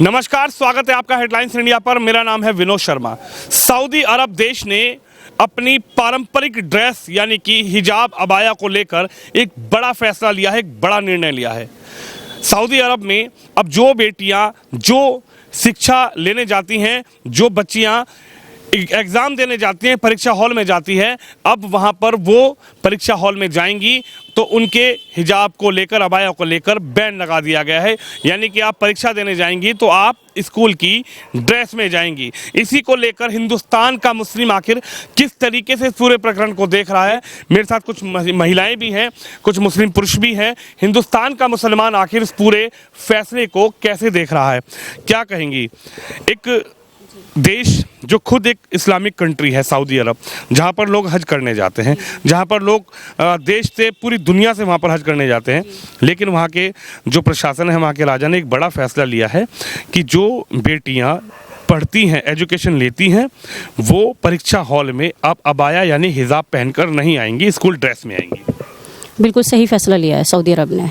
नमस्कार, स्वागत है आपका हेडलाइंस इंडिया पर। मेरा नाम है विनोद शर्मा। सऊदी अरब देश ने अपनी पारंपरिक ड्रेस यानी कि हिजाब अबाया को लेकर एक बड़ा फैसला लिया है, एक बड़ा निर्णय लिया है। सऊदी अरब में अब जो बेटियां जो शिक्षा लेने जाती हैं, जो बच्चियां एग्ज़ाम देने जाती हैं, परीक्षा हॉल में जाती है, अब वहाँ पर वो परीक्षा हॉल में जाएंगी तो उनके हिजाब को लेकर, अबाया को लेकर बैन लगा दिया गया है। यानी कि आप परीक्षा देने जाएंगी तो आप स्कूल की ड्रेस में जाएंगी। इसी को लेकर हिंदुस्तान का मुस्लिम आखिर किस तरीके से पूरे प्रकरण को देख रहा है। मेरे साथ कुछ महिलाएं भी हैं, कुछ मुस्लिम पुरुष भी हैं। हिंदुस्तान का मुसलमान आखिर इस पूरे फैसले को कैसे देख रहा है, क्या कहेंगी। एक देश जो खुद एक इस्लामिक कंट्री है, सऊदी अरब, जहाँ पर लोग हज करने जाते हैं, जहाँ पर लोग देश से, पूरी दुनिया से वहाँ पर हज करने जाते हैं, लेकिन वहाँ के जो प्रशासन है, वहाँ के राजा ने एक बड़ा फैसला लिया है कि जो बेटियाँ पढ़ती हैं, एजुकेशन लेती हैं, वो परीक्षा हॉल में अब अबाया यानी हिजाब पहनकर नहीं आएंगी, स्कूल ड्रेस में आएंगी। बिल्कुल सही फैसला लिया है सऊदी अरब ने।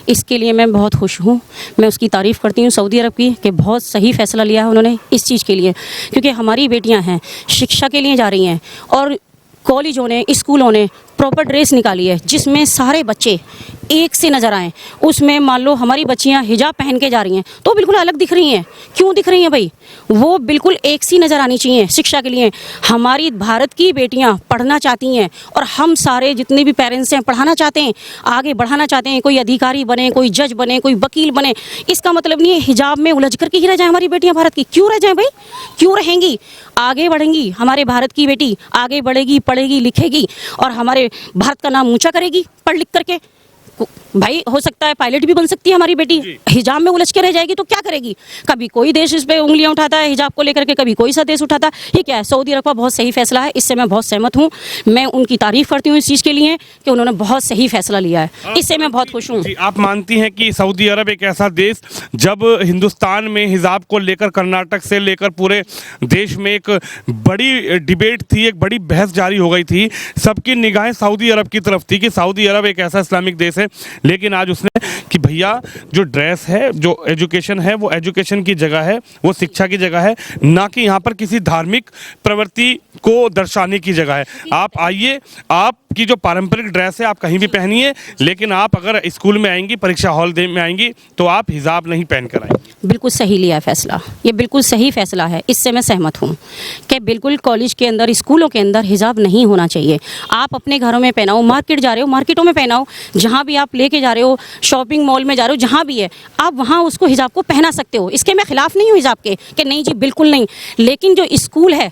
इसके लिए मैं बहुत खुश हूँ। मैं उसकी तारीफ़ करती हूँ सऊदी अरब की कि बहुत सही फैसला लिया है उन्होंने इस चीज़ के लिए, क्योंकि हमारी बेटियाँ हैं, शिक्षा के लिए जा रही हैं और कॉलेजों ने, स्कूलों ने प्रॉपर ड्रेस निकाली है जिसमें सारे बच्चे एक से नज़र आएँ। उसमें मान लो हमारी बच्चियाँ हिजाब पहन के जा रही हैं तो बिल्कुल अलग दिख रही हैं। क्यों दिख रही हैं भाई? वो बिल्कुल एक सी नज़र आनी चाहिए शिक्षा के लिए। हमारी भारत की बेटियाँ पढ़ना चाहती हैं और हम सारे जितने भी पेरेंट्स हैं पढ़ाना चाहते हैं, आगे बढ़ाना चाहते हैं। कोई अधिकारी बने, कोई जज बने, कोई वकील बने। इसका मतलब नहीं है हिजाब में उलझ कर के ही रह जाए हमारी बेटियाँ भारत की। क्यों रह जाएँ भाई? क्यों रहेंगी? आगे बढ़ेंगी। हमारे भारत की बेटी आगे बढ़ेगी, पढ़ेगी, लिखेगी और हमारे भारत का नाम ऊंचा करेगी पढ़ लिख करके। भाई हो सकता है पायलट भी बन सकती है हमारी बेटी। हिजाब में उलझ के रह जाएगी तो क्या करेगी? कभी कोई देश इस पे उंगलियां उठाता है हिजाब को लेकर के, कभी कोई सा देश उठाता है। ये क्या है? सऊदी अरब का बहुत सही फैसला है, इससे मैं बहुत सहमत हूँ। मैं उनकी तारीफ करती हूँ इस चीज़ के लिए कि उन्होंने बहुत सही फैसला लिया है, इससे मैं बहुत खुश हूँ। आप मानती हैं कि सऊदी अरब एक ऐसा देश, जब हिंदुस्तान में हिजाब को लेकर कर्नाटक से लेकर पूरे देश में एक बड़ी डिबेट थी, एक बड़ी बहस जारी हो गई थी, सबकी निगाहें सऊदी अरब की तरफ थी कि सऊदी अरब एक ऐसा इस्लामिक देश है, लेकिन आज उसने कि भैया जो ड्रेस है, जो एजुकेशन है, वो एजुकेशन की जगह है, वो शिक्षा की जगह है, ना कि यहाँ पर किसी धार्मिक प्रवृत्ति को दर्शाने की जगह है। आप आइए, आपकी जो पारंपरिक ड्रेस है आप कहीं भी पहनिए, लेकिन आप अगर स्कूल में आएंगी, परीक्षा हॉल में आएंगी तो आप हिजाब नहीं पहन कर आएंगी। बिल्कुल सही लिया है फैसला, ये बिल्कुल सही फैसला है, इससे मैं सहमत हूँ कि बिल्कुल कॉलेज के अंदर, स्कूलों के अंदर हिजाब नहीं होना चाहिए। आप अपने घरों में पहनाओ, मार्केट जा रहे हो मार्केटों में पहनाओ, जहाँ भी आप लेके जा रहे हो, शॉपिंग मॉल में जा रहे हो, जहाँ भी है आप वहाँ उसको हिजाब को पहना सकते हो। इसके मैं खिलाफ नहीं हूँ हिजाब के कि नहीं जी बिल्कुल नहीं, लेकिन जो स्कूल है,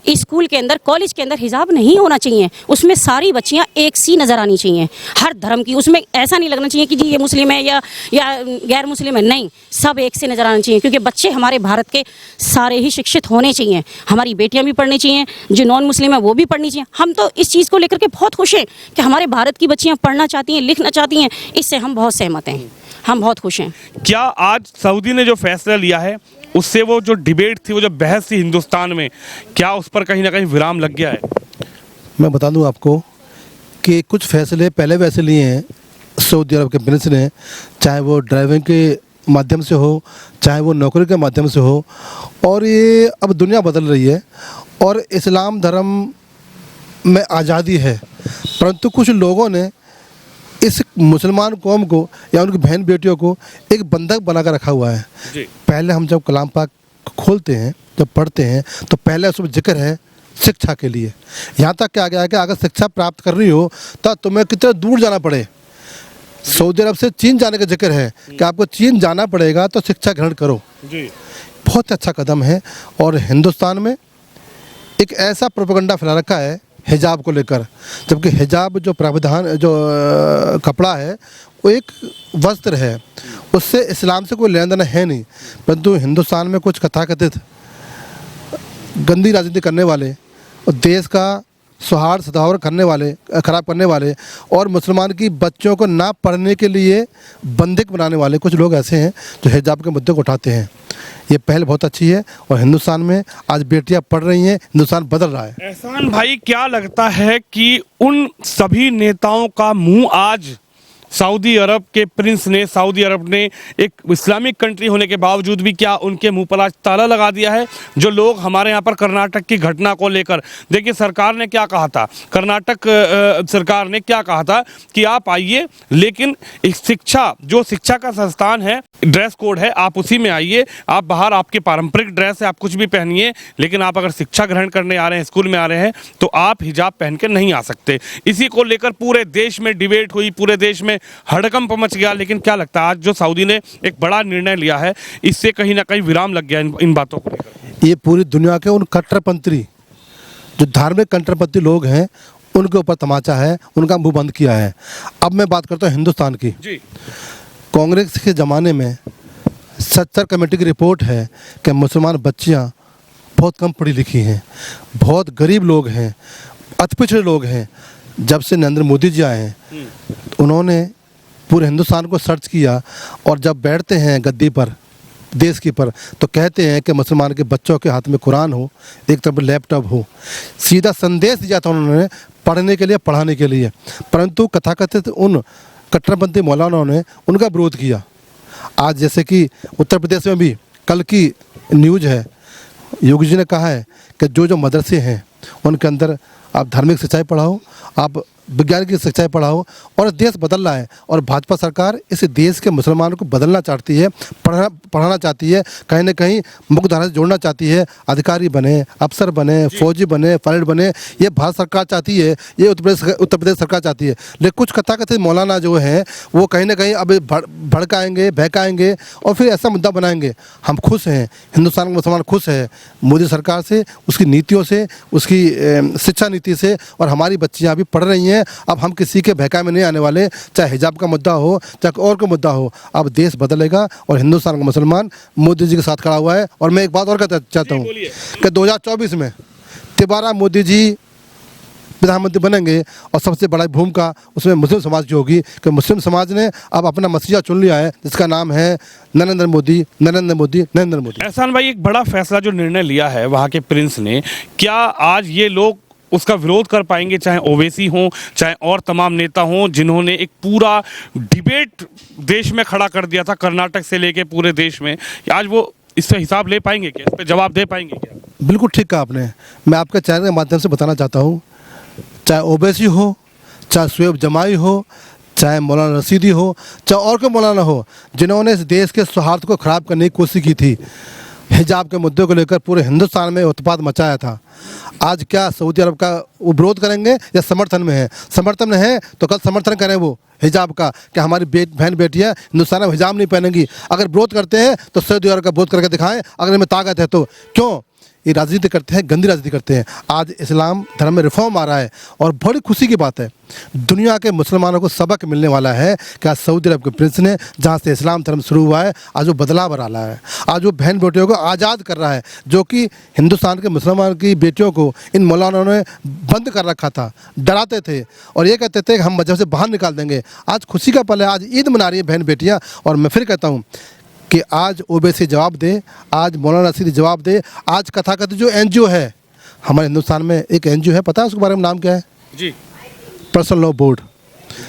स्कूल के अंदर, कॉलेज के अंदर हिजाब नहीं होना चाहिए। उसमें सारी बच्चियां एक सी नज़र आनी चाहिए, हर धर्म की। उसमें ऐसा नहीं लगना चाहिए कि जी ये मुस्लिम है या गैर मुस्लिम है, नहीं, सब एक से नज़र आना चाहिए। क्योंकि बच्चे हमारे भारत के सारे ही शिक्षित होने चाहिए। हमारी बेटियां भी पढ़नी चाहिए, जो नॉन मुस्लिम है वो भी पढ़नी चाहिए। हम तो इस चीज़ को लेकर के बहुत खुश हैं कि हमारे भारत की बच्चियाँ पढ़ना चाहती हैं, लिखना चाहती हैं। इससे हम बहुत सहमत हैं, हम बहुत खुश हैं। क्या आज सऊदी ने जो फैसला लिया है उससे वो जो डिबेट थी, वो जो बहस थी हिंदुस्तान में, क्या उस पर कहीं ना कहीं विराम लग गया है? मैं बता दूं आपको कि कुछ फैसले पहले वैसे लिए हैं सऊदी अरब के प्रिंस ने, चाहे वो ड्राइविंग के माध्यम से हो, चाहे वो नौकरी के माध्यम से हो, और ये अब दुनिया बदल रही है और इस्लाम धर्म में आज़ादी है, परंतु कुछ लोगों ने इस मुसलमान कौम को या उनकी बहन बेटियों को एक बंधक बनाकर रखा हुआ है। पहले हम जब कलाम पाक खोलते हैं, जब पढ़ते हैं, तो पहले उसमें जिक्र है शिक्षा के लिए। यहाँ तक क्या आ गया है कि अगर शिक्षा प्राप्त करनी हो तो तुम्हें कितना दूर जाना पड़े। सऊदी अरब से चीन जाने का जिक्र है कि आपको चीन जाना पड़ेगा तो शिक्षा ग्रहण करो। बहुत अच्छा कदम है। और हिंदुस्तान में एक ऐसा प्रोपेगेंडा फैला रखा है हिजाब को लेकर, जबकि हिजाब जो प्रावधान, जो कपड़ा है, वो एक वस्त्र है, उससे इस्लाम से कोई लेना देना है नहीं। परंतु हिंदुस्तान में कुछ कथाकथित गंदी राजनीति करने वाले और देश का सौहार्द सद्भाव करने वाले, ख़राब करने वाले, और मुसलमान की बच्चों को ना पढ़ने के लिए बंधक बनाने वाले कुछ लोग ऐसे हैं जो हिजाब के मुद्दे को उठाते हैं। ये पहल बहुत अच्छी है और हिंदुस्तान में आज बेटियां पढ़ रही हैं, हिंदुस्तान बदल रहा है। एहसान भाई, क्या लगता है कि उन सभी नेताओं का मुंह आज सऊदी अरब के प्रिंस ने, सऊदी अरब ने एक इस्लामिक कंट्री होने के बावजूद भी क्या उनके मुंह पर आज ताला लगा दिया है? जो लोग हमारे यहाँ पर कर्नाटक की घटना को लेकर, देखिए सरकार ने क्या कहा था, कर्नाटक सरकार ने क्या कहा था कि आप आइए, लेकिन शिक्षा, जो शिक्षा का संस्थान है, ड्रेस कोड है, आप उसी में आइए, आप बाहर आपके पारंपरिक ड्रेस है, आप कुछ भी पहनिए, लेकिन आप अगर शिक्षा ग्रहण करने आ रहे हैं, स्कूल में आ रहे हैं, तो आप हिजाब पहन के नहीं आ सकते। इसी को लेकर पूरे देश में डिबेट हुई, पूरे देश में हड़कंप मच गया। लेकिन क्या लगता है आज जो सऊदी ने एक बड़ा निर्णय लिया है, इससे कहीं ना कहीं विराम लग गया इन बातों को लेकर? ये पूरी दुनिया के उन कट्टरपंथी, जो धार्मिक कट्टरपंथी लोग हैं, उनके ऊपर तमाचा है, उनका मुंह बंद किया है। अब मैं बात करता हूँ हिंदुस्तान की। जी, कांग्रेस के ज़माने में 70 कमेटी की रिपोर्ट है कि मुसलमान बच्चियाँ बहुत कम पढ़ी लिखी हैं, बहुत गरीब लोग हैं, अति पिछड़े लोग हैं। जब से नरेंद्र मोदी जी आए हैं, उन्होंने पूरे हिंदुस्तान को सर्च किया, और जब बैठते हैं गद्दी पर, देश की पर, तो कहते हैं कि मुसलमान के बच्चों के हाथ में कुरान हो, एक तरफ लैपटॉप हो। सीधा संदेश दिया था उन्होंने, पढ़ने के लिए, पढ़ाने के लिए। परंतु कथाकथित उन कट्टरपंथी मौलानाओं ने उनका विरोध किया। आज जैसे कि उत्तर प्रदेश में भी कल की न्यूज़ है, योगी जी ने कहा है कि जो मदरसे हैं उनके अंदर आप धार्मिक शिक्षाएं पढ़ाओ, आप विज्ञान की शिक्षाएं पढ़ाओ, और देश बदल रहा है। और भाजपा सरकार इस देश के मुसलमानों को बदलना चाहती है, पढ़ाना चाहती है, कहीं ना कहीं मुख्यधारा से जोड़ना चाहती है। अधिकारी बने, अफसर बने, फौजी बने, पायलट बने, ये भारत सरकार चाहती है, ये उत्तर प्रदेश सरकार चाहती है। लेकिन कुछ कथाकथित मौलाना जो हैं वो कहीं ना कहीं अब भड़काएंगे, बहकाएंगे और फिर ऐसा मुद्दा बनाएंगे। हम खुश हैं, हिंदुस्तान के मुसलमान खुश है मोदी सरकार से, उसकी नीतियों से, उसकी शिक्षा नीति से, और हमारी बच्चियाँ भी पढ़ रही हैं। अब हम किसी के बहकावे में नहीं आने वाले, चाहे हिजाब का मुद्दा हो, चाहे और कोई मुद्दा हो। अब देश बदलेगा और हिंदुस्तान का मुसलमान मोदी जी के साथ खड़ा हुआ है। और मैं एक बात और कहना चाहता हूँ कि 2024 में दोबारा मोदी जी प्रधानमंत्री बनेंगे, और सबसे बड़ा भूमिका उसमें मुस्लिम समाज की होगी, कि मुस्लिम समाज ने अब अपना मसीहा चुन लिया है, जिसका नाम है नरेंद्र मोदी, नरेंद्र मोदी, नरेंद्र मोदी। एहसान भाई, एक बड़ा फैसला जो निर्णय लिया है वहाँ के प्रिंस ने, क्या आज ये लोग उसका विरोध कर पाएंगे, चाहे ओवैसी हों, चाहे और तमाम नेता हों, जिन्होंने एक पूरा डिबेट देश में खड़ा कर दिया था, कर्नाटक से लेके पूरे देश में? आज वो इससे हिसाब ले पाएंगे क्या, इस पर जवाब दे पाएंगे क्या? बिल्कुल ठीक कहा आपने। मैं आपके चैनल के माध्यम से बताना चाहता हूँ, चाहे ओवैसी हो, चाहे शुएब जमाई हो, चाहे मौलाना रशीदी हो, चाहे और कोई मौलाना हो, जिन्होंने इस देश के सौहार्द को ख़राब करने की कोशिश की थी, हिजाब के मुद्दे को लेकर पूरे हिंदुस्तान में उत्पात मचाया था। आज क्या सऊदी अरब का वो विरोध करेंगे या समर्थन में है? समर्थन में है तो कल समर्थन करें वो हिजाब का, कि हमारी बहन बेटियाँ हिंदुस्तान में हिजाब नहीं पहनेंगी। अगर विरोध करते हैं तो सऊदी अरब का विरोध करके दिखाएं, अगर इनमें ताकत है तो। क्यों ये राजनीति करते हैं, गंदी राजनीति करते हैं। आज इस्लाम धर्म में रिफॉर्म आ रहा है, और बड़ी खुशी की बात है, दुनिया के मुसलमानों को सबक मिलने वाला है कि आज सऊदी अरब के प्रिंस ने, जहाँ से इस्लाम धर्म शुरू हुआ है, आज वो बदलाव ला रहा है। आज वो बहन बेटियों को आज़ाद कर रहा है, जो कि हिंदुस्तान के मुसलमान की बेटियों को इन मौलानाओं ने बंद कर रखा था, डराते थे और ये कहते थे कि हम मजहब से बाहर निकाल देंगे। आज खुशी का पल है, आज ईद मना रही है बहन बेटियाँ। और मैं फिर कहता हूँ कि आज ओवैसी जवाब दे, आज मौलाना रशीदी जवाब दे। आज कथाकथित जो एनजीओ है हमारे हिंदुस्तान में, एक एनजीओ है, पता है उसके बारे में नाम क्या है? जी, पर्सनल लॉ बोर्ड,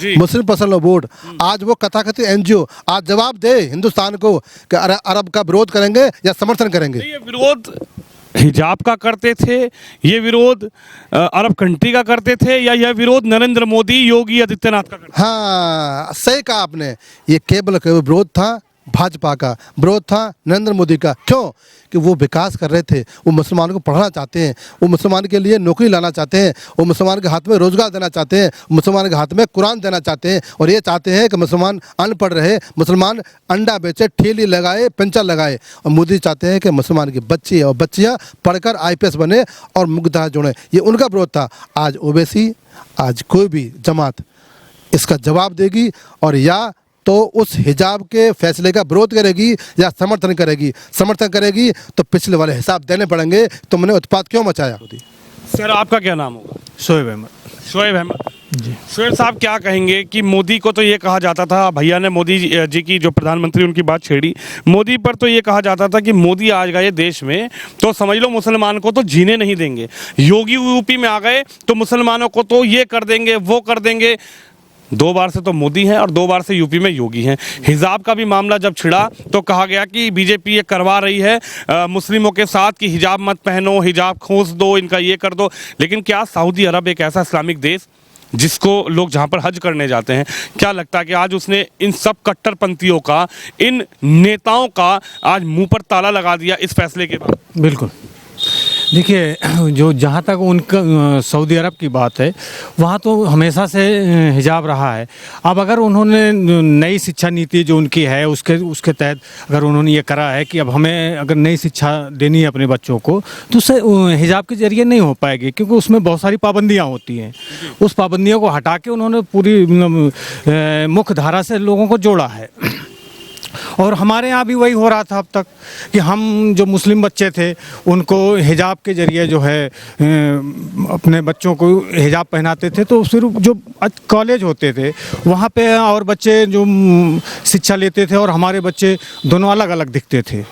जी, मुस्लिम पर्सनल लॉ बोर्ड। आज वो कथाकथित एनजीओ आज जवाब दे हिंदुस्तान को कि अरब का विरोध करेंगे या समर्थन करेंगे। ये विरोध हिजाब का करते थे, ये विरोध अरब कंट्री का करते थे, या यह विरोध नरेंद्र मोदी, योगी आदित्यनाथ का करते? हाँ, सही कहा आपने। ये केवल विरोध था भाजपा का, विरोध था नरेंद्र मोदी का। क्यों? कि वो विकास कर रहे थे, वो मुसलमानों को पढ़ाना चाहते हैं, वो मुसलमान के लिए नौकरी लाना चाहते हैं, वो मुसलमान के हाथ में रोजगार देना चाहते हैं, मुसलमान के हाथ में कुरान देना चाहते हैं, और ये चाहते हैं कि मुसलमान अनपढ़ रहे, मुसलमान अंडा बेचे, ठेली लगाए, पेंचर लगाए। और मोदी चाहते हैं कि मुसलमान की बच्चे और बच्चियाँ पढ़कर IPS बने और मुख्यधारा जोड़ें। ये उनका विरोध था। आज ओवैसी, आज कोई भी जमात इसका जवाब देगी, और या तो उस हिजाब के फैसले का विरोध करेगी या समर्थन करेगी। समर्थन करेगी तो पिछले वाले हिसाब देने पड़ेंगे, तुमने उत्पात क्यों मचाया। सर, आपका क्या नाम होगा? शोएब अहमद। शोएब अहमद जी। शोएब साहब, क्या कहेंगे कि मोदी को तो ये कहा जाता था, भैया ने मोदी जी की जो प्रधानमंत्री उनकी बात छेड़ी, मोदी पर तो ये कहा जाता था कि मोदी आ गए देश में तो समझ लो मुसलमान को तो जीने नहीं देंगे। योगी यूपी में आ गए तो मुसलमानों को तो ये कर देंगे, वो कर देंगे। 2 बार से तो मोदी हैं और 2 बार से यूपी में योगी हैं। हिजाब का भी मामला जब छिड़ा तो कहा गया कि बीजेपी ये करवा रही है मुस्लिमों के साथ कि हिजाब मत पहनो, हिजाब खोस दो, इनका ये कर दो। लेकिन क्या सऊदी अरब एक ऐसा इस्लामिक देश जिसको लोग जहां पर हज करने जाते हैं, क्या लगता है कि आज उसने इन सब कट्टरपंथियों का, इन नेताओं का आज मुंह पर ताला लगा दिया इस फैसले के बाद? बिल्कुल। देखिए, जो जहाँ तक उनका सऊदी अरब की बात है, वहाँ तो हमेशा से हिजाब रहा है। अब अगर उन्होंने नई शिक्षा नीति जो उनकी है उसके तहत अगर उन्होंने ये करा है कि अब हमें अगर नई शिक्षा देनी है अपने बच्चों को, तो उससे हिजाब के ज़रिए नहीं हो पाएगी, क्योंकि उसमें बहुत सारी पाबंदियाँ होती हैं। उस पाबंदियों को हटा के उन्होंने पूरी मुख्य धारा से लोगों को जोड़ा है। और हमारे यहाँ भी वही हो रहा था अब तक कि हम जो मुस्लिम बच्चे थे उनको हिजाब के ज़रिए जो है अपने बच्चों को हिजाब पहनाते थे। तो फिर जो कॉलेज होते थे वहाँ पे और बच्चे जो शिक्षा लेते थे और हमारे बच्चे दोनों अलग अलग दिखते थे।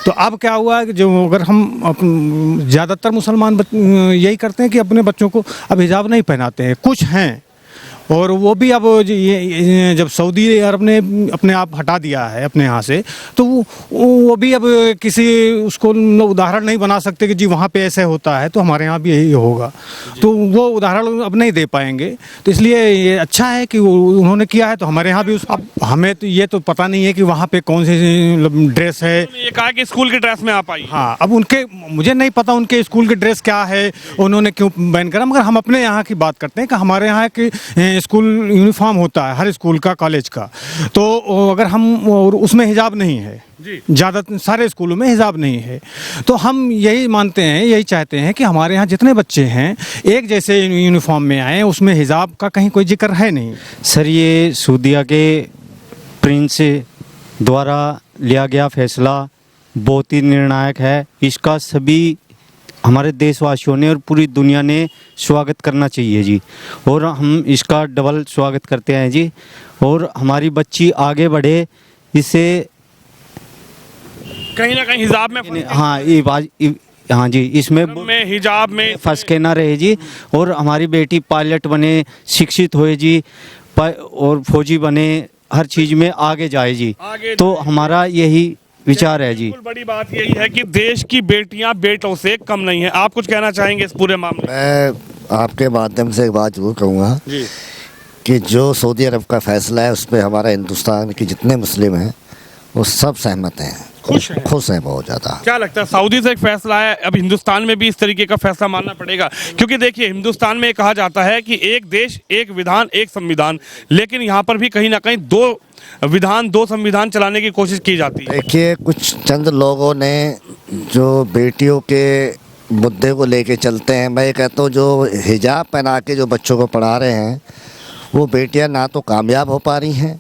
तो अब क्या हुआ कि जो अगर हम ज़्यादातर मुसलमान यही करते हैं कि अपने बच्चों को अब हिजाब नहीं पहनाते हैं। कुछ हैं और वो भी अब ये जब सऊदी अरब ने अपने आप हटा दिया है अपने यहाँ से, तो वो भी अब किसी उसको उदाहरण नहीं बना सकते कि जी वहाँ पे ऐसे होता है तो हमारे यहाँ भी यही होगा। तो वो उदाहरण अब नहीं दे पाएंगे। तो इसलिए ये अच्छा है कि उन्होंने किया है, तो हमारे यहाँ भी अब हमें तो ये तो पता नहीं है कि वहाँ पे कौन सी ड्रेस है। ये कहा कि स्कूल की ड्रेस में आप आई। हाँ, अब मुझे नहीं पता उनके स्कूल की ड्रेस क्या है, उन्होंने क्यों बैन करा। मगर हम अपने यहाँ की बात करते हैं कि हमारे यहाँ की स्कूल यूनिफॉर्म होता है हर स्कूल का, कॉलेज का। तो अगर हम और उसमें हिजाब नहीं है, ज़्यादा सारे स्कूलों में हिजाब नहीं है, तो हम यही मानते हैं, यही चाहते हैं कि हमारे यहाँ जितने बच्चे हैं एक जैसे यूनिफॉर्म में आए, उसमें हिजाब का कहीं कोई जिक्र है नहीं। सर, ये सऊदीया के प्रिंस द्वारा लिया गया फैसला बहुत ही निर्णायक है। इसका सभी हमारे देशवासियों ने और पूरी दुनिया ने स्वागत करना चाहिए जी, और हम इसका डबल स्वागत करते हैं जी। और हमारी बच्ची आगे बढ़े, इससे कहीं ना कहीं हिजाब में हाँ ये बात हाँ जी, इसमें हिजाब में फंस के ना रहे जी। और हमारी बेटी पायलट बने, शिक्षित होए जी, और फौजी बने, हर चीज़ में आगे जाए जी। तो हमारा यही विचार है जी। बड़ी बात यही है कि देश की बेटियां बेटों से कम नहीं है। आप कुछ कहना चाहेंगे इस पूरे मामले? मैं आपके माध्यम से एक बात जरूर कहूँगा कि जो सऊदी अरब का फैसला है उस पर हमारा हिंदुस्तान के जितने मुस्लिम हैं वो सब सहमत हैं, खुश हैं बहुत ज़्यादा। क्या लगता है, सऊदी से एक फैसला है, अब हिंदुस्तान में भी इस तरीके का फैसला मानना पड़ेगा? क्योंकि देखिए, हिंदुस्तान में कहा जाता है कि एक देश एक विधान एक संविधान, लेकिन यहाँ पर भी कहीं ना कहीं 2 विधान 2 संविधान चलाने की कोशिश की जाती है। देखिए, कुछ चंद लोगों ने जो बेटियों के मुद्दे को लेके चलते हैं, मैं ये कहता हूँ जो हिजाब पहना के जो बच्चों को पढ़ा रहे हैं वो बेटियाँ ना तो कामयाब हो पा रही हैं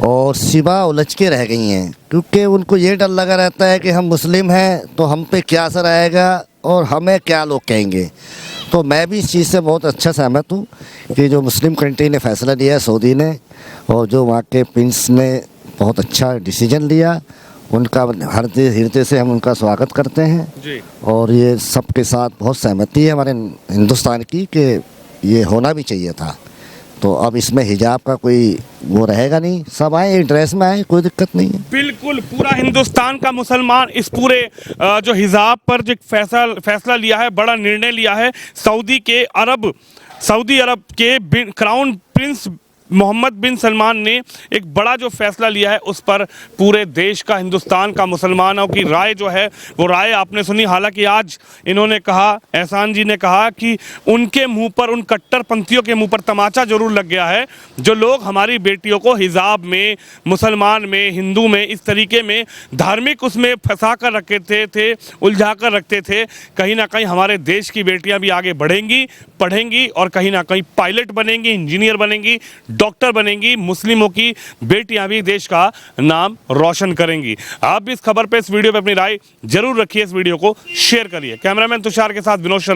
और सिवा उलझ के रह गई हैं, क्योंकि उनको ये डर लगा रहता है कि हम मुस्लिम हैं तो हम पे क्या असर आएगा और हमें क्या लोग कहेंगे। तो मैं भी इस चीज़ से बहुत अच्छा सहमत हूँ कि जो मुस्लिम कंट्री ने फ़ैसला लिया है सऊदी ने, और जो वहाँ के प्रिंस ने बहुत अच्छा डिसीजन लिया, उनका हृदय से हम उनका स्वागत करते हैं जी। और ये सबके साथ बहुत सहमति है हमारे हिंदुस्तान की कि ये होना भी चाहिए था। तो अब इसमें हिजाब का कोई वो रहेगा नहीं, सब आए एक ड्रेस में आए, कोई दिक्कत नहीं है। बिल्कुल, पूरा हिंदुस्तान का मुसलमान इस पूरे जो हिजाब पर जो फैसला लिया है, बड़ा निर्णय लिया है। सऊदी अरब के क्राउन प्रिंस मोहम्मद बिन सलमान ने एक बड़ा जो फैसला लिया है उस पर पूरे देश का, हिंदुस्तान का मुसलमानों की राय जो है वो राय आपने सुनी। हालांकि आज इन्होंने कहा, एहसान जी ने कहा कि उनके मुंह पर, उन कट्टरपंथियों के मुंह पर तमाचा जरूर लग गया है, जो लोग हमारी बेटियों को हिजाब में, मुसलमान में, हिंदू में, इस तरीके में धार्मिक उसमें फंसा कर रखते थे, उलझा कर रखते थे। कहीं ना कहीं हमारे देश की बेटियां भी आगे बढ़ेंगी, पढ़ेंगी और कहीं ना कहीं पायलट बनेंगी, इंजीनियर बनेंगी, डॉक्टर बनेंगी। मुस्लिमों की बेटियां भी देश का नाम रोशन करेंगी। आप भी इस खबर पे, इस वीडियो पे अपनी राय जरूर रखिए, इस वीडियो को शेयर करिए। कैमरामैन तुषार के साथ विनोद शर्मा।